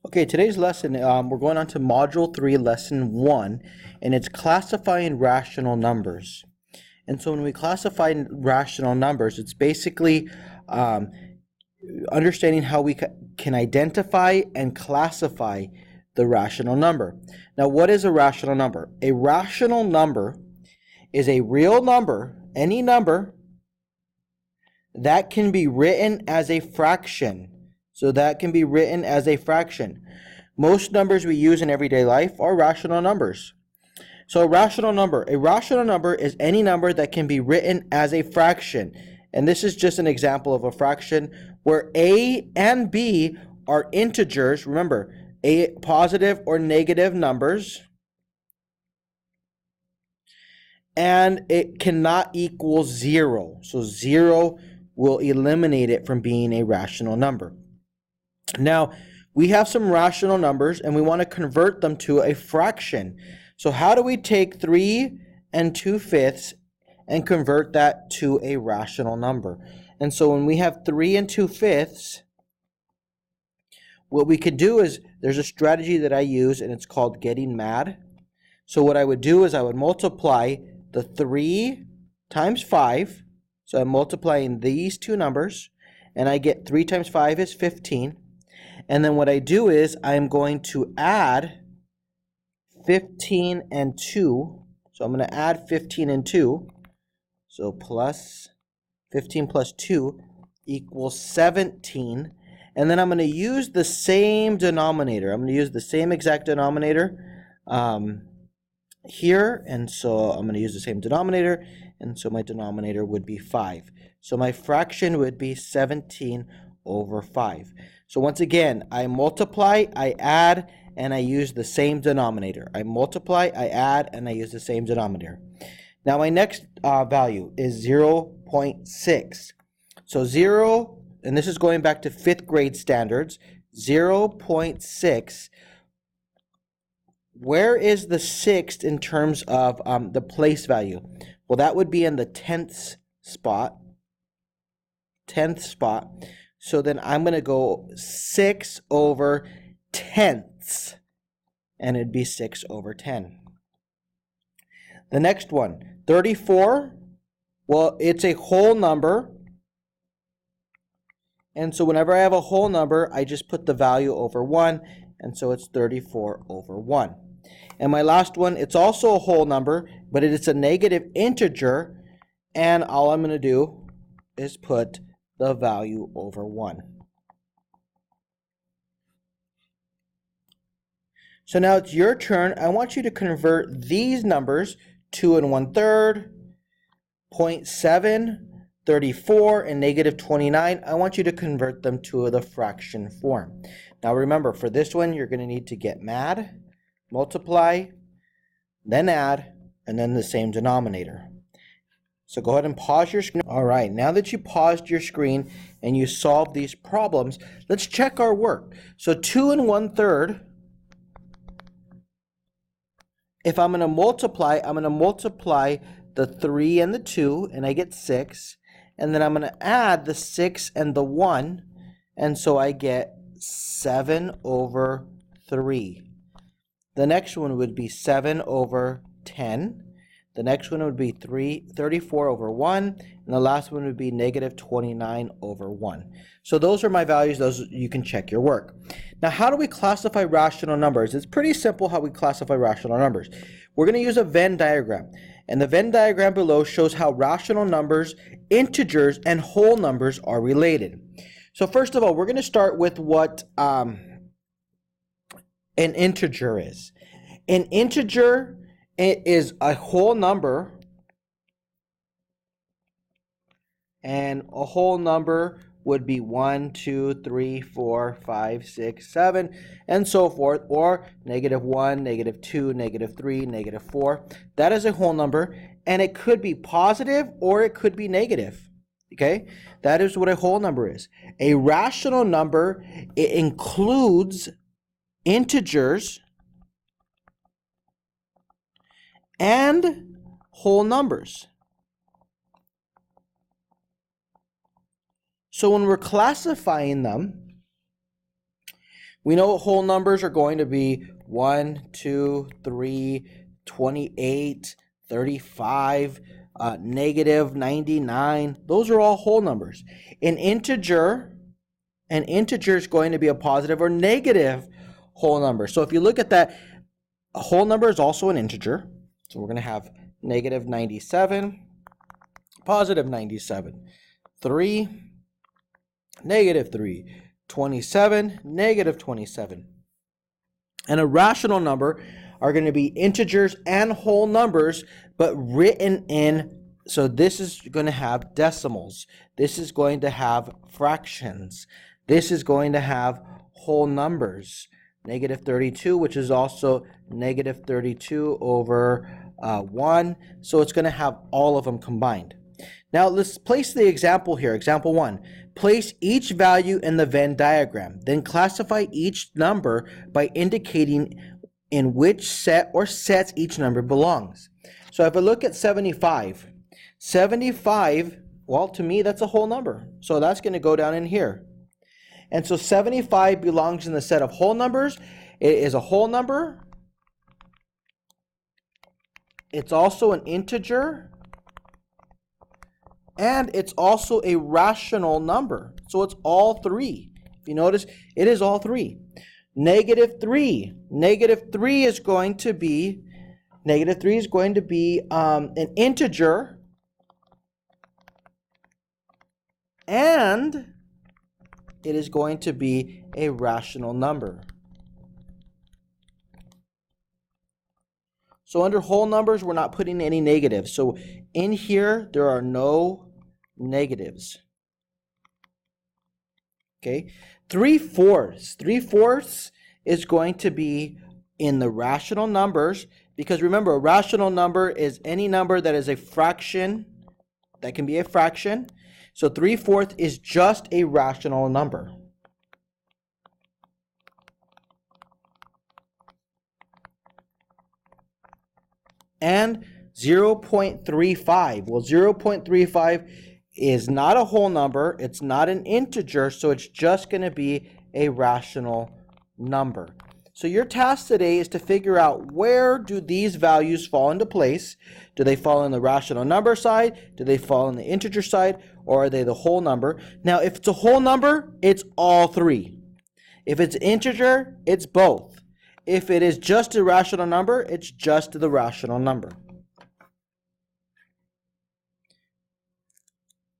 Okay, today's lesson, we're going on to Module 3, Lesson 1, and it's classifying rational numbers. And so when we classify rational numbers, it's basically understanding how we can identify and classify the rational number. Now, what is a rational number? A rational number is a real number, any number, that can be written as a fraction. So that can be written as a fraction. Most numbers we use in everyday life are rational numbers. So a rational number is any number that can be written as a fraction. And this is just an example of a fraction where A and B are integers. Remember, A positive or negative numbers. And it cannot equal 0. So 0 will eliminate it from being a rational number. Now, we have some rational numbers and we want to convert them to a fraction. So how do we take 3 2/5 and convert that to a rational number? And so when we have 3 2/5, what we could do is, there's a strategy that I use and it's called getting mad. So what I would do is I would multiply the 3 times 5. So I'm multiplying these two numbers and I get 3 times 5 is 15. And then what I do is I'm going to add 15 and 2. So I'm going to add 15 and 2. So plus 15 plus 2 equals 17. And then I'm going to use the same denominator. I'm going to use the same exact denominator here. And so I'm going to use the same denominator. And so my denominator would be 5. So my fraction would be 17 over 5. So once again, I multiply, I add, and I use the same denominator. I multiply, I add, and I use the same denominator. Now my next value is 0.6. So 0, and this is going back to 5th grade standards, 0.6. Where is the 6th in terms of the place value? Well, that would be in the 10th spot. 10th spot. So then I'm going to go 6 over tenths, and it'd be 6 over 10. The next one, 34. Well, it's a whole number. And so whenever I have a whole number, I just put the value over 1, and so it's 34 over 1. And my last one, it's also a whole number, but it's a negative integer, and all I'm going to do is put the value over 1. So now it's your turn. I want you to convert these numbers, 2 1/3, 0.7, 34, and negative 29. I want you to convert them to the fraction form. Now remember, for this one, you're going to need to get mad, multiply, then add, and then the same denominator. So go ahead and pause your screen. All right, now that you paused your screen and you solved these problems, let's check our work. So 2 1/3, if I'm going to multiply, the 3 and the 2, and I get 6. And then I'm going to add the 6 and the 1, and so I get 7 over 3. The next one would be 7 over 10. The next one would be 34 over 1, and the last one would be negative 29 over 1. So those are my values. Those you can check your work. Now, how do we classify rational numbers? It's pretty simple how we classify rational numbers. We're going to use a Venn diagram, and the Venn diagram below shows how rational numbers, integers, and whole numbers are related. So first of all, we're going to start with what an integer is. An integer is a whole number, and a whole number would be 1, 2, 3, 4, 5, 6, 7, and so forth, or -1, -2, -3, -4. That is a whole number, and it could be positive or it could be negative. Okay, that is what a whole number is. A rational number, it includes integers and whole numbers. So when we're classifying them, We know whole numbers are going to be 1, 2, 3, 28, 35, negative 99. Those are all whole numbers. An integer is going to be a positive or negative whole number. So if you look at that, a whole number is also an integer. So we're going to have negative 97, positive 97, 3, negative 3, 27, negative 27. And a rational number are going to be integers and whole numbers, but written in, so this is going to have decimals. This is going to have fractions. This is going to have whole numbers. Negative 32, which is also negative 32 over 1. So it's going to have all of them combined. Now let's place the example here. Example 1. Place each value in the Venn diagram. Then classify each number by indicating in which set or sets each number belongs. So if I look at 75, well, to me, that's a whole number. So that's going to go down in here. And so 75 belongs in the set of whole numbers. It is a whole number. It's also an integer. And it's also a rational number. So it's all three. If you notice, it is all three. Negative 3. Negative 3 is going to be an integer. And it is going to be a rational number. So under whole numbers, we're not putting any negatives. So in here, there are no negatives. Okay, 3/4. 3/4 is going to be in the rational numbers, because remember, a rational number is any number that is a fraction, that can be a fraction. So 3/4 is just a rational number. And 0.35. Well, 0.35 is not a whole number. It's not an integer, so it's just going to be a rational number. So your task today is to figure out, where do these values fall into place? Do they fall on the rational number side? Do they fall on the integer side? Or are they the whole number? Now, if it's a whole number, it's all three. If it's integer, it's both. If it is just a rational number, it's just the rational number.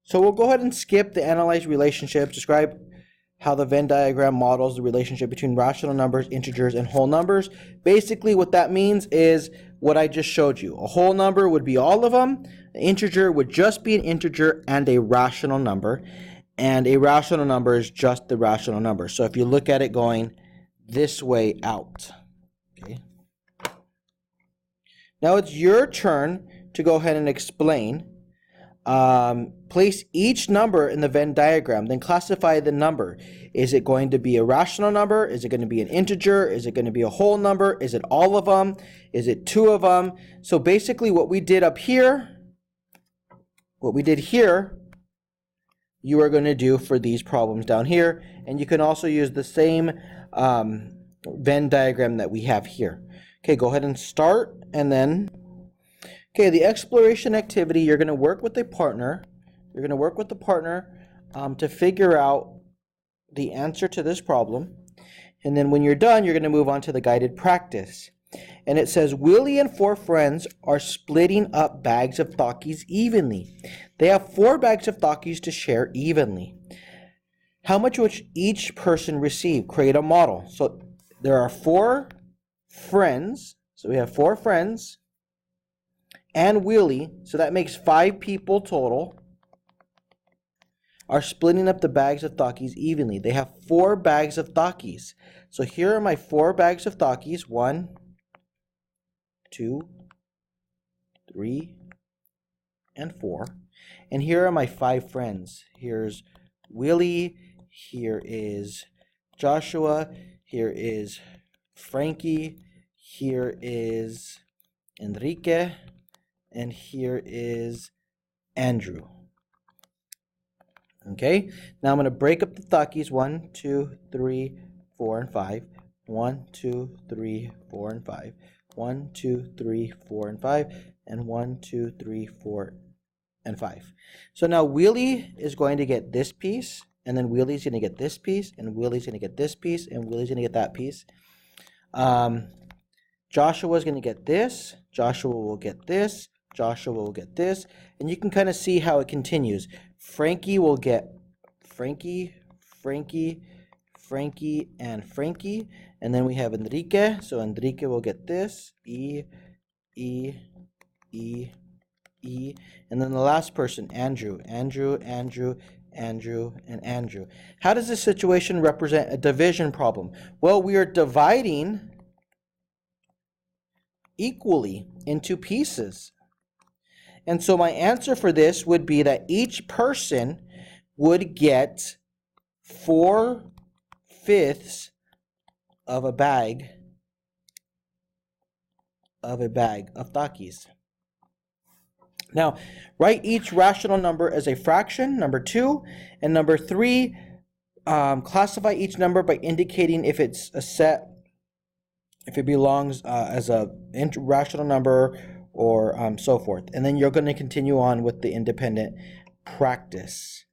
So we'll go ahead and skip the analyze relationships, describe how the Venn diagram models the relationship between rational numbers, integers, and whole numbers. Basically, what that means is what I just showed you. A whole number would be all of them. An integer would just be an integer and a rational number. And a rational number is just the rational number. So if you look at it going this way out. Okay. Now it's your turn to go ahead and explain. Place each number in the Venn diagram, then classify the number. Is it going to be a rational number? Is it going to be an integer? Is it going to be a whole number? Is it all of them? Is it two of them? So basically what we did up here, you are going to do for these problems down here. And you can also use the same Venn diagram that we have here. Okay, go ahead and start, and then okay, the exploration activity, you're going to work with a partner. You're going to work with the partner to figure out the answer to this problem. And then when you're done, you're going to move on to the guided practice. And it says, Willie and 4 friends are splitting up bags of Takis evenly. They have 4 bags of Takis to share evenly. How much would each person receive? Create a model. So there are 4 friends. So we have 4 friends. And Willie, so that makes 5 people total, are splitting up the bags of Takis evenly. They have 4 bags of Takis. So here are my 4 bags of Takis. 1, 2, 3, and 4. And here are my 5 friends. Here's Willie. Here is Joshua. Here is Frankie. Here is Enrique. And here is Andrew. Okay, now I'm going to break up the Takis. 1, 2, 3, 4, and 5. 1, 2, 3, 4, and 5. 1, 2, 3, 4, and 5. And 1, 2, 3, 4, and 5. So now Wheelie is going to get this piece, and then Wheelie's going to get this piece, and Wheelie's going to get this piece, and Wheelie's going to get that piece. Joshua is going to get this. Joshua will get this. Joshua will get this. And you can kind of see how it continues. Frankie will get Frankie, Frankie, Frankie, and Frankie. And then we have Enrique. So Enrique will get this. E, E, E, E. And then the last person, Andrew. Andrew, Andrew, Andrew, and Andrew. How does this situation represent a division problem? Well, we are dividing equally into pieces. And so my answer for this would be that each person would get 4/5 of a bag of Takis. Now, write each rational number as a fraction, number 2, and number 3, classify each number by indicating if it's a set, if it belongs as a rational number, or so forth. And then you're going to continue on with the independent practice.